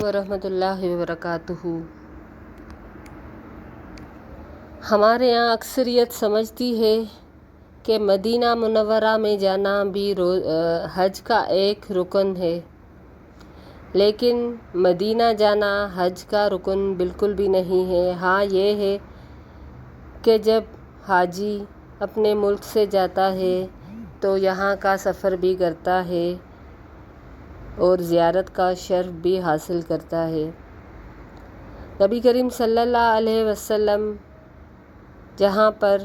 ورحمۃ اللہ وبرکاتہ۔ ہمارے یہاں اکثریت سمجھتی ہے کہ مدینہ منورہ میں جانا بھی حج کا ایک رکن ہے، لیکن مدینہ جانا حج کا رکن بالکل بھی نہیں ہے۔ ہاں یہ ہے کہ جب حاجی اپنے ملک سے جاتا ہے تو یہاں کا سفر بھی کرتا ہے اور زیارت کا شرف بھی حاصل کرتا ہے۔ نبی کریم صلی اللہ علیہ وسلم جہاں پر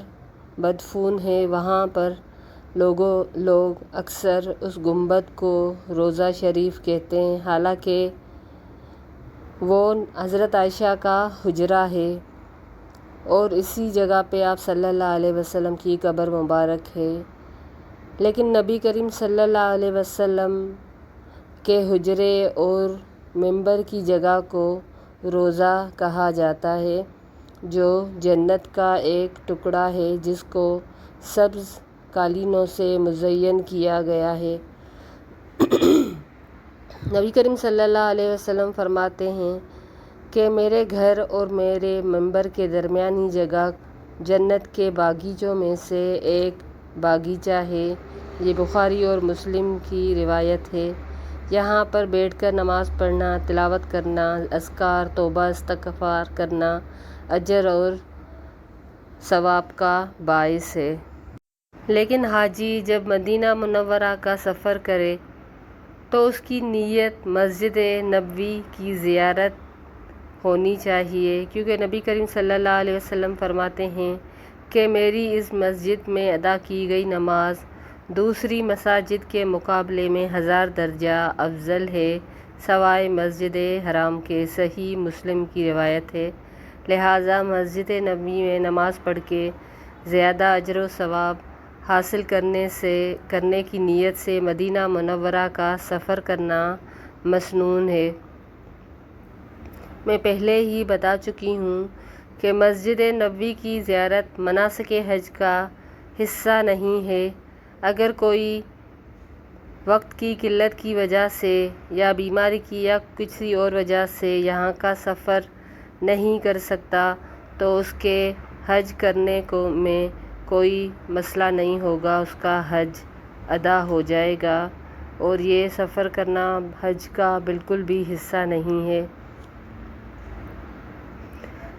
مدفون ہے وہاں پر لوگ اکثر اس گنبد کو روضہ شریف کہتے ہیں، حالانکہ وہ حضرت عائشہ کا حجرہ ہے اور اسی جگہ پہ آپ صلی اللہ علیہ وسلم کی قبر مبارک ہے۔ لیکن نبی کریم صلی اللہ علیہ وسلم کے حجرے اور منبر کی جگہ کو روضہ کہا جاتا ہے، جو جنت کا ایک ٹکڑا ہے جس کو سبز قالینوں سے مزین کیا گیا ہے۔ نبی کریم صلی اللہ علیہ وسلم فرماتے ہیں کہ میرے گھر اور میرے منبر کے درمیانی جگہ جنت کے باغیچوں میں سے ایک باغیچہ ہے۔ یہ بخاری اور مسلم کی روایت ہے۔ یہاں پر بیٹھ کر نماز پڑھنا، تلاوت کرنا، اذکار، توبہ استغفار کرنا اجر اور ثواب کا باعث ہے۔ لیکن حاجی جب مدینہ منورہ کا سفر کرے تو اس کی نیت مسجد نبوی کی زیارت ہونی چاہیے، کیونکہ نبی کریم صلی اللہ علیہ وسلم فرماتے ہیں کہ میری اس مسجد میں ادا کی گئی نماز دوسری مساجد کے مقابلے میں 1000 درجہ افضل ہے سوائے مسجد حرام کے۔ صحیح مسلم کی روایت ہے۔ لہٰذا مسجد نبوی میں نماز پڑھ کے زیادہ اجر و ثواب حاصل کرنے کی نیت سے مدینہ منورہ کا سفر کرنا مسنون ہے۔ میں پہلے ہی بتا چکی ہوں کہ مسجد نبوی کی زیارت مناسک حج کا حصہ نہیں ہے۔ اگر کوئی وقت کی قلت کی وجہ سے یا بیماری کی یا کسی اور وجہ سے یہاں کا سفر نہیں کر سکتا تو اس کے حج کرنے میں کوئی مسئلہ نہیں ہوگا، اس کا حج ادا ہو جائے گا اور یہ سفر کرنا حج کا بالکل بھی حصہ نہیں ہے۔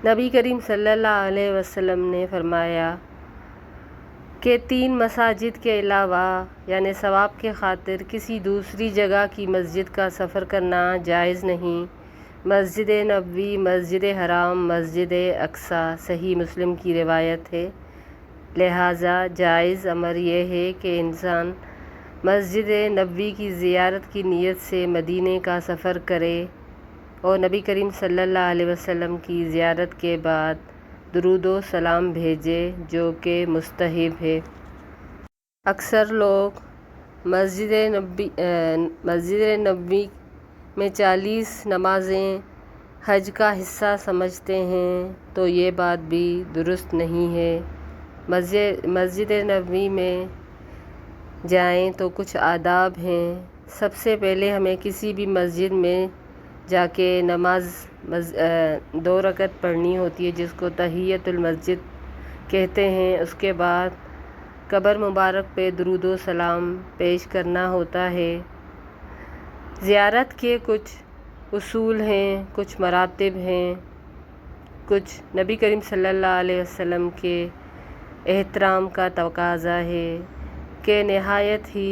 نبی کریم صلی اللہ علیہ وسلم نے فرمایا کہ 3 مساجد کے علاوہ یعنی ثواب کے خاطر کسی دوسری جگہ کی مسجد کا سفر کرنا جائز نہیں: مسجد نبوی، مسجد حرام، مسجد اقصیٰ۔ صحیح مسلم کی روایت ہے۔ لہٰذا جائز امر یہ ہے کہ انسان مسجد نبوی کی زیارت کی نیت سے مدینے کا سفر کرے اور نبی کریم صلی اللہ علیہ وسلم کی زیارت کے بعد درود و سلام بھیجے، جو کہ مستحب ہے۔ اکثر لوگ مسجد نبوی میں 40 نمازیں حج کا حصہ سمجھتے ہیں، تو یہ بات بھی درست نہیں ہے۔ مسجد نبوی میں جائیں تو کچھ آداب ہیں۔ سب سے پہلے ہمیں کسی بھی مسجد میں جا کے نماز 2 رکعت پڑھنی ہوتی ہے، جس کو تحیۃ المسجد کہتے ہیں۔ اس کے بعد قبر مبارک پہ درود و سلام پیش کرنا ہوتا ہے۔ زیارت کے کچھ اصول ہیں، کچھ مراتب ہیں، کچھ نبی کریم صلی اللہ علیہ وسلم کے احترام کا تقاضا ہے کہ نہایت ہی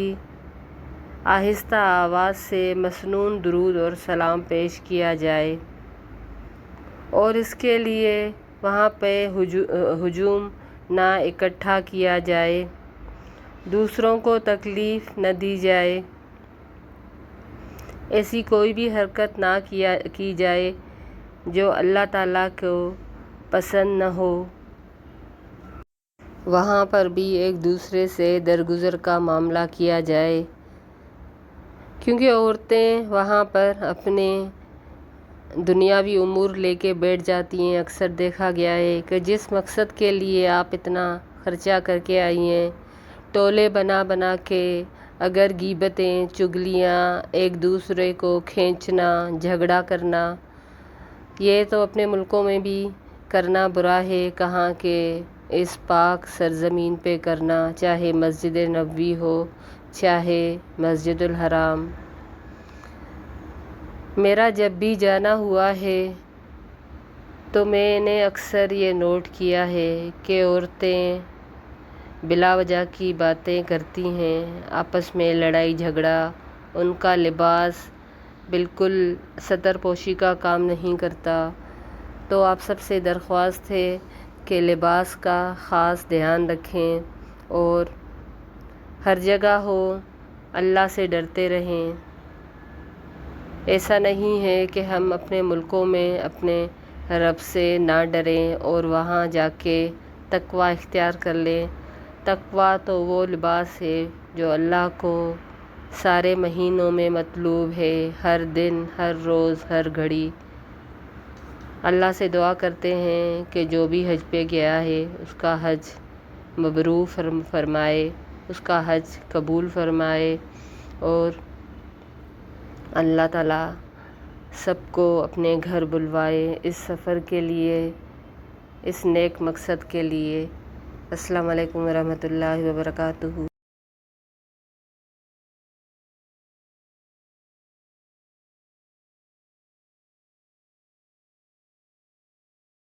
آہستہ آواز سے مسنون درود اور سلام پیش کیا جائے اور اس کے لیے وہاں پہ ہجوم نہ اکٹھا کیا جائے، دوسروں کو تکلیف نہ دی جائے، ایسی کوئی بھی حرکت نہ کی جائے جو اللہ تعالیٰ کو پسند نہ ہو۔ وہاں پر بھی ایک دوسرے سے درگزر کا معاملہ کیا جائے، کیونکہ عورتیں وہاں پر اپنے دنیاوی امور لے کے بیٹھ جاتی ہیں۔ اکثر دیکھا گیا ہے کہ جس مقصد کے لیے آپ اتنا خرچہ کر کے آئی ہیں، ٹولے بنا بنا کے اگر غیبتیں، چگلیاں، ایک دوسرے کو کھینچنا، جھگڑا کرنا، یہ تو اپنے ملکوں میں بھی کرنا برا ہے، کہاں کہ اس پاک سرزمین پہ کرنا، چاہے مسجد نبوی ہو، چاہے مسجد الحرام۔ میرا جب بھی جانا ہوا ہے تو میں نے اکثر یہ نوٹ کیا ہے کہ عورتیں بلا وجہ کی باتیں کرتی ہیں، آپس میں لڑائی جھگڑا، ان کا لباس بالکل ستر پوشی کا کام نہیں کرتا۔ تو آپ سب سے درخواست ہے کہ لباس کا خاص دھیان رکھیں اور ہر جگہ ہو اللہ سے ڈرتے رہیں۔ ایسا نہیں ہے کہ ہم اپنے ملکوں میں اپنے رب سے نہ ڈریں اور وہاں جا کے تقویٰ اختیار کر لیں۔ تقویٰ تو وہ لباس ہے جو اللہ کو سارے مہینوں میں مطلوب ہے، ہر دن، ہر روز، ہر گھڑی۔ اللہ سے دعا کرتے ہیں کہ جو بھی حج پہ گیا ہے اس کا حج مبرور فرمائے، اس کا حج قبول فرمائے، اور اللہ تعالیٰ سب کو اپنے گھر بلوائے اس سفر کے لیے، اس نیک مقصد کے لیے۔ السلام علیکم ورحمۃ اللہ وبرکاتہ۔